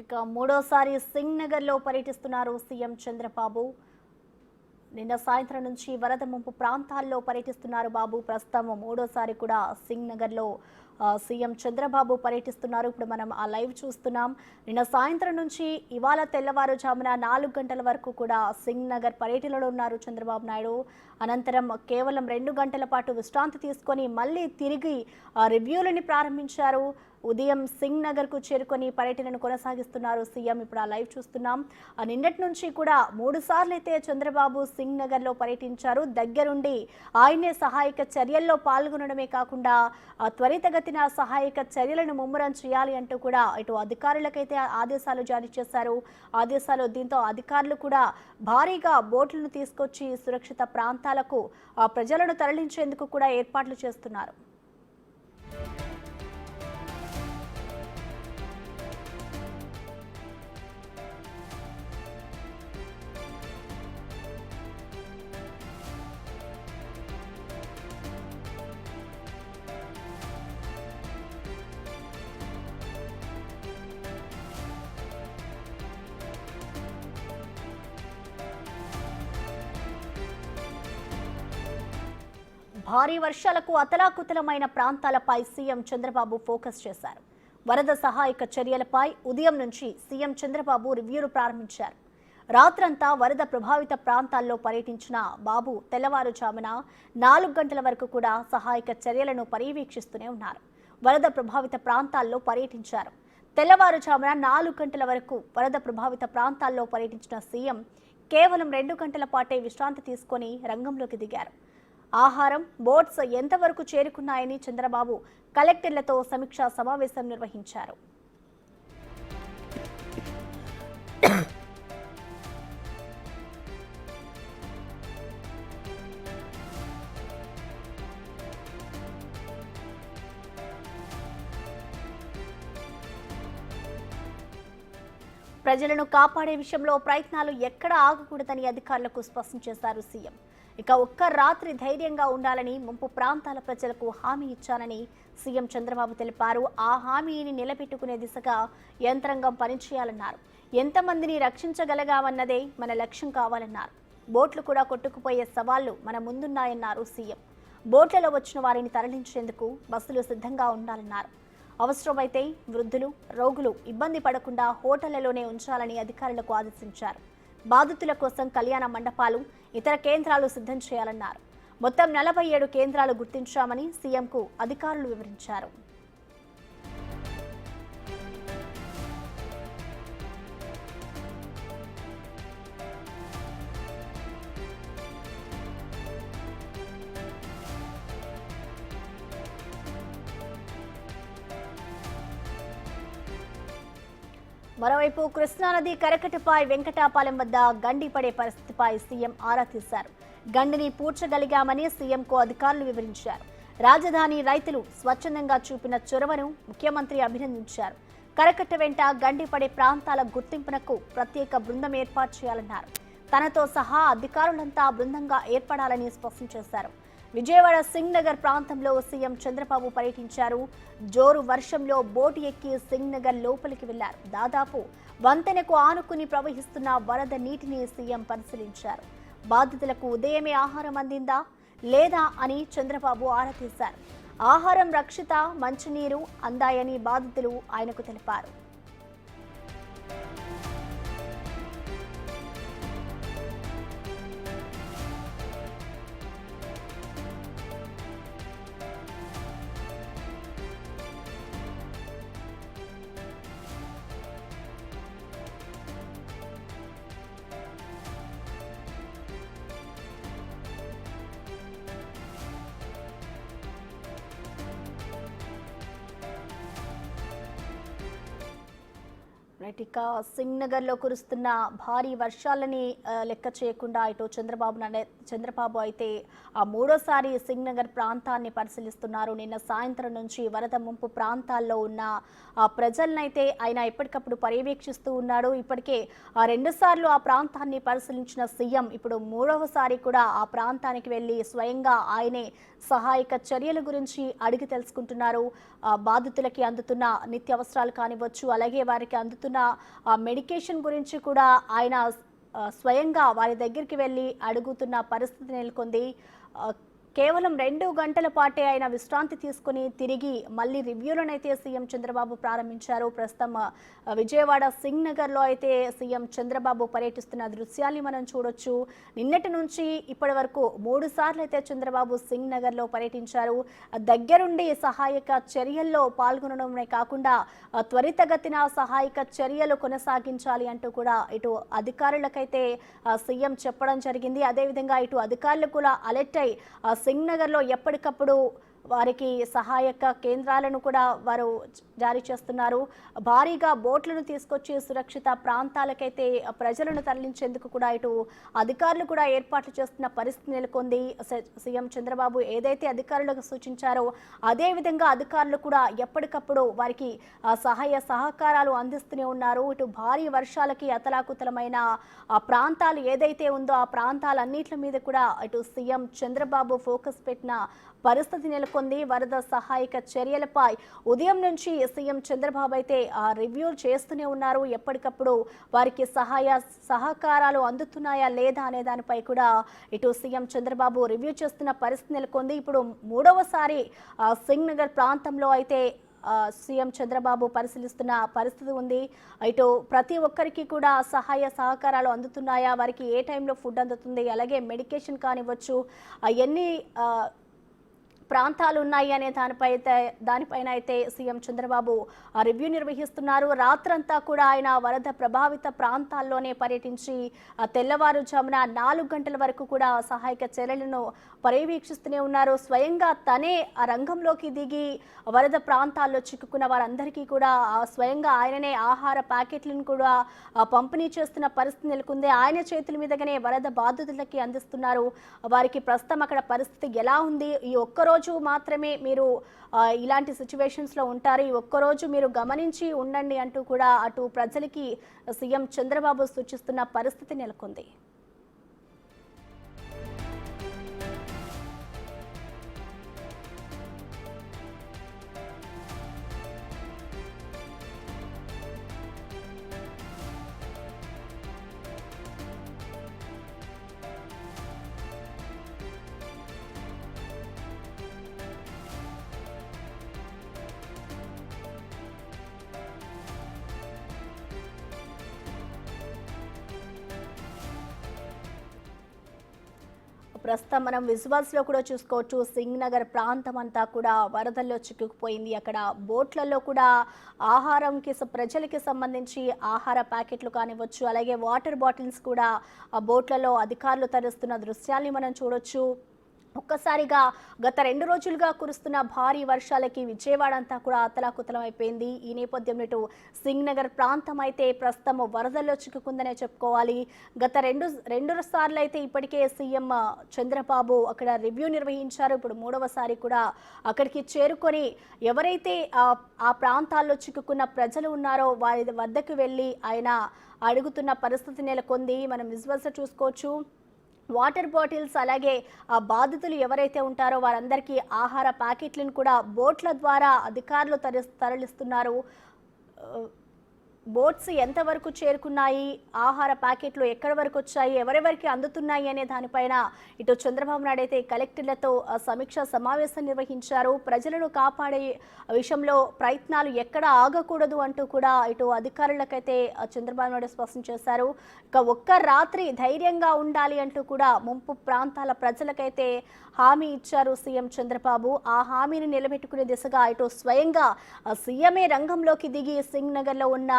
ఇక మూడోసారి సింగ్ నగర్ లో పర్యటిస్తున్నారు సీఎం చంద్రబాబు. నిన్న సాయంత్రం నుంచి వరద ముంపు ప్రాంతాల్లో పర్యటిస్తున్నారు బాబు. ప్రస్తుతం మూడోసారి కూడా సింగ్ నగర్ లో సీఎం చంద్రబాబు పర్యటిస్తున్నారు. ఇప్పుడు మనం ఆ లైవ్ చూస్తున్నాం. నిన్న సాయంత్రం నుంచి ఇవాళ తెల్లవారుజామున 4 గంటల వరకు కూడా సింగ్ నగర్ పర్యటనలో ఉన్నారు చంద్రబాబు నాయుడు. అనంతరం కేవలం 2 గంటల పాటు విశ్రాంతి తీసుకొని మళ్ళీ తిరిగి రివ్యూలని ప్రారంభించారు. ఉదయం సింగ్ నగర్ కు చేరుకొని పర్యటనను కొనసాగిస్తున్నారు సీఎం. ఇప్పుడు ఆ లైవ్ చూస్తున్నాం. నిన్నటి నుంచి కూడా 3 సార్లు అయితే చంద్రబాబు సింగ్ నగర్ లో పర్యటించారు. దగ్గరుండి ఆయనే సహాయక చర్యల్లో పాల్గొనడమే కాకుండా త్వరితగతిన సహాయక చర్యలను ముమ్మరం చేయాలి అంటూ కూడా ఇటు అధికారులకైతే ఆదేశాలు జారీ చేశారు. దీంతో అధికారులు కూడా భారీగా బోట్లను తీసుకొచ్చి సురక్షిత ప్రాంతాలకు ప్రజలను తరలించేందుకు కూడా ఏర్పాట్లు చేస్తున్నారు. భారీ వర్షాలకు అతలాకుతలమైన ప్రాంతాలపై సీఎం చంద్రబాబు ఫోకస్ చేశారు. వరద సహాయక చర్యలపై ఉదయం నుంచి సీఎం చంద్రబాబు రివ్యూను ప్రారంభించారు. రాత్రంతా వరద ప్రభావిత ప్రాంతాల్లో పర్యటించిన బాబు తెల్లవారుజామున 4 గంటల వరకు కూడా సహాయక చర్యలను పర్యవేక్షిస్తూనే ఉన్నారు. వరద ప్రభావిత ప్రాంతాల్లో పర్యటించారు. తెల్లవారుజామున 4 గంటల వరకు వరద ప్రభావిత ప్రాంతాల్లో పర్యటించిన సీఎం కేవలం 2 గంటల పాటే విశ్రాంతి తీసుకొని రంగంలోకి దిగారు. ఆహారం, బోట్స్ ఎంతవరకు చేరుకున్నాయని చంద్రబాబు కలెక్టర్లతో సమీక్షా సమావేశం నిర్వహించారు. ప్రజలను కాపాడే విషయంలో ప్రయత్నాలు ఎక్కడా ఆగకూడదని అధికారులకు స్పష్టం చేశారు సీఎం. ఇక ఒక్క రాత్రి ధైర్యంగా ఉండాలని ముంపు ప్రాంతాల ప్రజలకు హామీ ఇచ్చానని సీఎం చంద్రబాబు తెలిపారు. ఆ హామీని నిలబెట్టుకునే దిశగా యంత్రాంగం పనిచేయాలన్నారు. ఎంతమందిని రక్షించగలగామన్నదే మన లక్ష్యం కావాలన్నారు. బోట్లు కూడా కొట్టుకుపోయే సవాళ్లు మన ముందున్నాయన్నారు సీఎం. బోట్లలో వచ్చిన వారిని తరలించేందుకు బస్సులు సిద్ధంగా ఉండాలన్నారు. అవసరమైతే వృద్ధులు, రోగులు ఇబ్బంది పడకుండా హోటళ్లలోనే ఉంచాలని అధికారులకు ఆదేశించారు. బాధితుల కోసం కళ్యాణ మండపాలు, ఇతర కేంద్రాలు సిద్ధం చేయాలన్నారు. మొత్తం 47 కేంద్రాలు గుర్తించామని సీఎంకు అధికారులు వివరించారు. మరోవైపు కృష్ణానది కరకట్టుపై వెంకటాపాలెం వద్ద గండి పడే పరిస్థితిపై సీఎం ఆరా తీశారు. గండిని పూడ్చగలిగామని సీఎంకు అధికారులు వివరించారు. రాజధాని రైతులు స్వచ్ఛందంగా చూపిన చొరవను ముఖ్యమంత్రి అభినందించారు. కరకట్ట వెంట గండి పడే ప్రాంతాల గుర్తింపునకు ప్రత్యేక బృందం ఏర్పాటు చేయాలన్నారు. తనతో సహా అధికారులంతా బృందంగా ఏర్పడాలని స్పష్టం చేశారు. విజయవాడ సింగ్ నగర్ ప్రాంతంలో సీఎం చంద్రబాబు పర్యటించారు. జోరు వర్షంలో బోటు ఎక్కి సింగ్ నగర్ లోపలికి వెళ్లారు. దాదాపు వంతెనకు ఆనుకుని ప్రవహిస్తున్న వరద నీటిని సీఎం పరిశీలించారు. బాధితులకు ఉదయమే ఆహారం అందిందా లేదా అని చంద్రబాబు ఆరా తీశారు. ఆహారం, రక్షిత మంచినీరు అందాయని బాధితులు ఆయనకు తెలిపారు. ఇక సింగ్ నగర్ లో కురుస్తున్న భారీ వర్షాలని లెక్క చేయకుండా ఇటు చంద్రబాబు అయితే ఆ మూడోసారి సింగ్ నగర్ ప్రాంతాన్ని పరిశీలిస్తున్నారు. నిన్న సాయంత్రం నుంచి వరద ముంపు ప్రాంతాల్లో ఉన్న ప్రజలనైతే ఆయన ఎప్పటికప్పుడు పర్యవేక్షిస్తూ ఉన్నాడు. ఇప్పటికే 2 సార్లు ఆ ప్రాంతాన్ని పరిశీలించిన సీఎం ఇప్పుడు 3వసారి కూడా ఆ ప్రాంతానికి వెళ్లి స్వయంగా ఆయనే సహాయక చర్యల గురించి అడిగి తెలుసుకుంటున్నారు. బాధితులకి అందుతున్న నిత్యావసరాలు కానివచ్చు, అలాగే వారికి అందుతున్న తీసుకుంటున్న మెడికేషన్ గురించి కూడా ఆయన స్వయంగా వారి దగ్గరికి వెళ్ళి అడుగుతున్న పరిస్థితి నెలకొంది. కేవలం 2 గంటల పాటే ఆయన విశ్రాంతి తీసుకుని తిరిగి మళ్ళీ రివ్యూలనైతే సీఎం చంద్రబాబు ప్రారంభించారు. ప్రస్తుతం విజయవాడ సింగ్ నగర్లో అయితే సీఎం చంద్రబాబు పర్యటిస్తున్న దృశ్యాల్ని మనం చూడొచ్చు. నిన్నటి నుంచి ఇప్పటి వరకు 3 సార్లు అయితే చంద్రబాబు సింగ్ నగర్లో పర్యటించారు. దగ్గరుండి సహాయక చర్యల్లో పాల్గొనడమే కాకుండా త్వరితగతిన సహాయక చర్యలు కొనసాగించాలి అంటూ కూడా ఇటు అధికారులకైతే సీఎం చెప్పడం జరిగింది. అదేవిధంగా ఇటు అధికారులు కూడా అలర్ట్ అయి సింగ్ నగర్లో ఎప్పటికప్పుడు వారికి సహాయక కేంద్రాలను కూడా వారు జారీ చేస్తున్నారు. భారీగా బోట్లను తీసుకొచ్చి సురక్షిత ప్రాంతాలకైతే ప్రజలను తరలించేందుకు కూడా ఇటు అధికారులు కూడా ఏర్పాట్లు చేస్తున్న పరిస్థితి నెలకొంది. సీఎం చంద్రబాబు ఏదైతే అధికారులకు సూచించారో అదే విధంగా అధికారులు కూడా ఎప్పటికప్పుడు వారికి సహాయ సహకారాలు అందిస్తూనే ఉన్నారు. ఇటు భారీ వర్షాలకి అతలాకుతలమైన ప్రాంతాలు ఏదైతే ఉందో ఆ ప్రాంతాలన్నింటి మీద కూడా ఇటు సీఎం చంద్రబాబు ఫోకస్ పెట్టిన పరిస్థితి నెలకొంది. వరద సహాయక చర్యలపై ఉదయం నుంచి సీఎం చంద్రబాబు అయితే రివ్యూ చేస్తూనే ఉన్నారు. ఎప్పటికప్పుడు వారికి సహకారాలు అందుతున్నాయా లేదా అనే దానిపై కూడా ఇటు సీఎం చంద్రబాబు రివ్యూ చేస్తున్న పరిస్థితి నెలకొంది. ఇప్పుడు 3వసారి సింగ్ నగర్ ప్రాంతంలో అయితే సీఎం చంద్రబాబు పరిశీలిస్తున్న పరిస్థితి ఉంది. ఇటు ప్రతి ఒక్కరికి కూడా సహాయ సహకారాలు అందుతున్నాయా, వారికి ఏ టైంలో ఫుడ్ అందుతుంది, అలాగే మెడికేషన్ కానివ్వచ్చు, ఎన్ని ప్రాంతాలు ఉన్నాయి అనే దానిపైన అయితే సీఎం చంద్రబాబు రివ్యూ నిర్వహిస్తున్నారు. రాత్రంతా కూడా ఆయన వరద ప్రభావిత ప్రాంతాల్లోనే పర్యటించి తెల్లవారుజామున 4 గంటల వరకు కూడా సహాయక చర్యలను పర్యవేక్షిస్తూనే ఉన్నారు. స్వయంగా తనే ఆ రంగంలోకి దిగి వరద ప్రాంతాల్లో చిక్కుకున్న వారందరికీ కూడా స్వయంగా ఆయననే ఆహార ప్యాకెట్లను కూడా పంపిణీ చేస్తున్న పరిస్థితి నెలకొంది. ఆయన చేతుల మీదగానే వరద బాధితులకి అందిస్తున్నారు. వారికి ప్రస్తుతం అక్కడ పరిస్థితి ఎలా ఉంది, ఈ ఒక్కరోజు మాత్రమే మీరు ఇలాంటి సిచ్యువేషన్స్ లో ఉంటారు, ఈ ఒక్కరోజు మీరు గమనించి ఉండండి అంటూ కూడా అటు ప్రజలకి సీఎం చంద్రబాబు సూచిస్తున్న పరిస్థితి నెలకొంది. ప్రస్తుతం మనం విజువల్స్ లో కూడా చూసుకోవచ్చు. సింగ్ నగర్ ప్రాంతం అంతా కూడా వరదల్లో చిక్కుకుపోయింది. అక్కడ బోట్లలో కూడా ఆహారంకి ప్రజలకి సంబంధించి ఆహార ప్యాకెట్లు కానివ్వచ్చు, అలాగే వాటర్ బాటిల్స్ కూడా ఆ బోట్లలో అధికారులు తరుస్తున్న దృశ్యాల్ని మనం చూడొచ్చు. ఒక్కసారిగా గత 2 రోజులుగా కురుస్తున్న భారీ వర్షాలకి విజయవాడ అంతా కూడా అతలాకుతలం అయిపోయింది. ఈ నేపథ్యంలో ఇటు సింగ్ నగర్ ప్రాంతం అయితే ప్రస్తుతం వరదల్లో చిక్కుకుందనే చెప్పుకోవాలి. గత రెండు సార్లు అయితే ఇప్పటికే సీఎం చంద్రబాబు అక్కడ రివ్యూ నిర్వహించారు. ఇప్పుడు 3వసారి కూడా అక్కడికి చేరుకొని ఎవరైతే ఆ ప్రాంతాల్లో చిక్కుకున్న ప్రజలు ఉన్నారో వారి వద్దకు వెళ్ళి ఆయన అడుగుతున్న పరిస్థితి నెలకొంది. మనం విజువల్స్ చూసుకోవచ్చు. వాటర్ బాటిల్స్, అలాగే ఆ బాధితులు ఎవరైతే ఉంటారో వారందరికీ ఆహార ప్యాకెట్లను కూడా బోట్ల ద్వారా అధికారులు తరలిస్తున్నారు. బోట్స్ ఎంతవరకు చేరుకున్నాయి, ఆహార ప్యాకెట్లు ఎక్కడి వరకు వచ్చాయి, ఎవరెవరికి అందుతున్నాయి అనే దానిపైన ఇటు చంద్రబాబు నాయుడు అయితే కలెక్టర్లతో సమీక్ష సమావేశం నిర్వహించారు. ప్రజలను కాపాడే విషయంలో ప్రయత్నాలు ఎక్కడ ఆగకూడదు అంటూ కూడా ఇటు అధికారులకైతే చంద్రబాబు నాయుడు స్పష్టం చేశారు. ఇక ఒక్క రాత్రి ధైర్యంగా ఉండాలి అంటూ కూడా ముంపు ప్రాంతాల ప్రజలకైతే హామీ ఇచ్చారు సీఎం చంద్రబాబు. ఆ హామీని నిలబెట్టుకునే దిశగా ఇటు స్వయంగా సీఎంఏ రంగంలోకి దిగి సింగ్ నగర్లో ఉన్న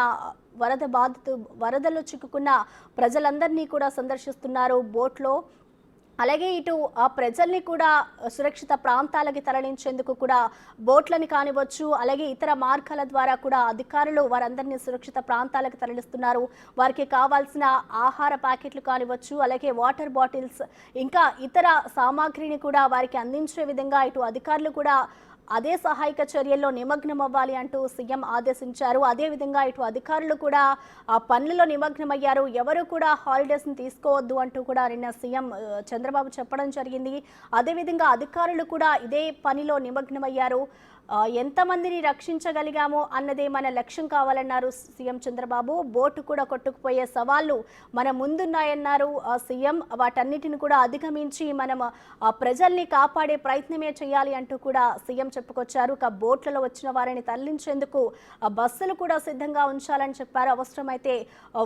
వరదల్లో చిక్కుకున్న ప్రజలందరినీ కూడా సందర్శిస్తున్నారు బోట్లో. అలాగే ఇటు ఆ ప్రజల్ని కూడా సురక్షిత ప్రాంతాలకి తరలించేందుకు కూడా బోట్లని కానివచ్చు, అలాగే ఇతర మార్గాల ద్వారా కూడా అధికారులు వారందరినీ సురక్షిత ప్రాంతాలకు తరలిస్తున్నారు. వారికి కావాల్సిన ఆహార ప్యాకెట్లు కానివచ్చు, అలాగే వాటర్ బాటిల్స్, ఇంకా ఇతర సామాగ్రిని కూడా వారికి అందించే విధంగా ఇటు అధికారులు కూడా అదే సహాయక చర్యల్లో నిమగ్నం అవ్వాలి అంటూ సీఎం ఆదేశించారు. అదేవిధంగా ఇటు అధికారులు కూడా ఆ పనులలో నిమగ్నమయ్యారు. ఎవరు కూడా హాలిడేస్ని తీసుకోవద్దు అంటూ కూడా నిన్న సీఎం చంద్రబాబు చెప్పడం జరిగింది. అదేవిధంగా అధికారులు కూడా ఇదే పనిలో నిమగ్నమయ్యారు. ఎంతమందిని రక్షించగలిగామో అన్నదే మన లక్ష్యం కావాలన్నారు సీఎం చంద్రబాబు. బోటు కూడా కొట్టుకుపోయే సవాళ్లు మన ముందున్నాయన్నారు సీఎం. వాటన్నిటిని కూడా అధిగమించి మనం ప్రజల్ని కాపాడే ప్రయత్నమే చేయాలి అంటూ కూడా సీఎం చెప్పుకొచ్చారు. బోట్లలో వచ్చిన వారిని తరలించేందుకు బస్సులు కూడా సిద్ధంగా ఉంచాలని చెప్పారు. అవసరమైతే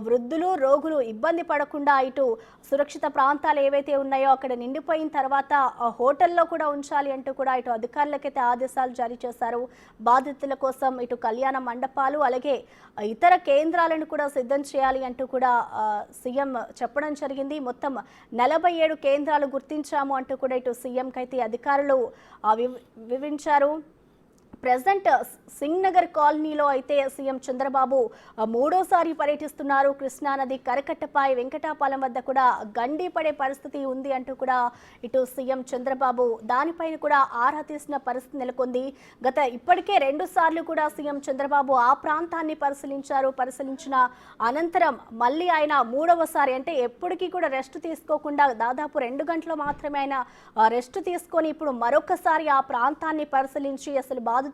వృద్ధులు, రోగులు ఇబ్బంది పడకుండా ఇటు సురక్షిత ప్రాంతాలు ఏవైతే ఉన్నాయో అక్కడ నిండిపోయిన తర్వాత హోటల్లో కూడా ఉంచాలి అంటూ కూడా ఇటు అధికారులకైతే ఆదేశాలు జారీ చేశారు. బాధితుల కోసం ఇటు కళ్యాణ మండపాలు అలాగే ఇతర కేంద్రాలను కూడా సిద్ధం చేయాలి అంటూ కూడా సీఎం చెప్పడం జరిగింది. మొత్తం 47 కేంద్రాలు గుర్తించాము అంటూ కూడా ఇటు సీఎంకి అయితే అధికారులు వివరించారు. ప్రెసెంట్ సింగ్ నగర్ కాలనీలో అయితే సీఎం చంద్రబాబు మూడోసారి పర్యటిస్తున్నారు. కృష్ణానది కరకట్టపై వెంకటాపాలెం వద్ద కూడా గండి పడే పరిస్థితి ఉంది అంటూ కూడా ఇటు సీఎం చంద్రబాబు దానిపైన కూడా ఆరా తీసిన పరిస్థితి నెలకొంది. ఇప్పటికే 2 సార్లు కూడా సీఎం చంద్రబాబు ఆ ప్రాంతాన్ని పరిశీలించిన అనంతరం మళ్ళీ ఆయన మూడవసారి అంటే ఎప్పటికీ కూడా రెస్ట్ తీసుకోకుండా దాదాపు 2 గంటలు మాత్రమే ఆయన రెస్ట్ తీసుకొని ఇప్పుడు మరొకసారి ఆ ప్రాంతాన్ని పరిశీలించి అసలు బాధితులకి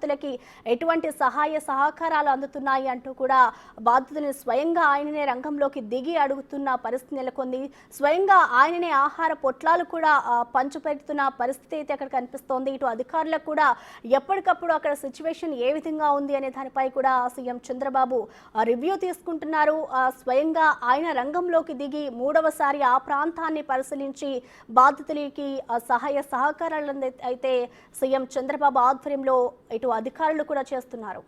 ఎటువంటి సహాయ సహకారాలు అందుతున్నాయి అంటూ కూడా బాధితులను స్వయంగా ఆయననే రంగంలోకి దిగి అడుగుతున్న పరిస్థితి నెలకొంది. స్వయంగా ఆయననే ఆహార పొట్లాలు కూడా పంచిపెడుతున్న పరిస్థితి అయితే అక్కడ కనిపిస్తోంది. ఇటు అధికారులకు కూడా ఎప్పటికప్పుడు అక్కడ సిచ్యువేషన్ ఏ విధంగా ఉంది అనే దానిపై కూడా సీఎం చంద్రబాబు రివ్యూ తీసుకుంటున్నారు. స్వయంగా ఆయన రంగంలోకి దిగి మూడవసారి ఆ ప్రాంతాన్ని పరిశీలించి బాధితులకి సహాయ సహకారాలను అయితే సీఎం చంద్రబాబు ఆధ్వర్యంలో ఇటు అధికారులు కూడా చేస్తున్నారు.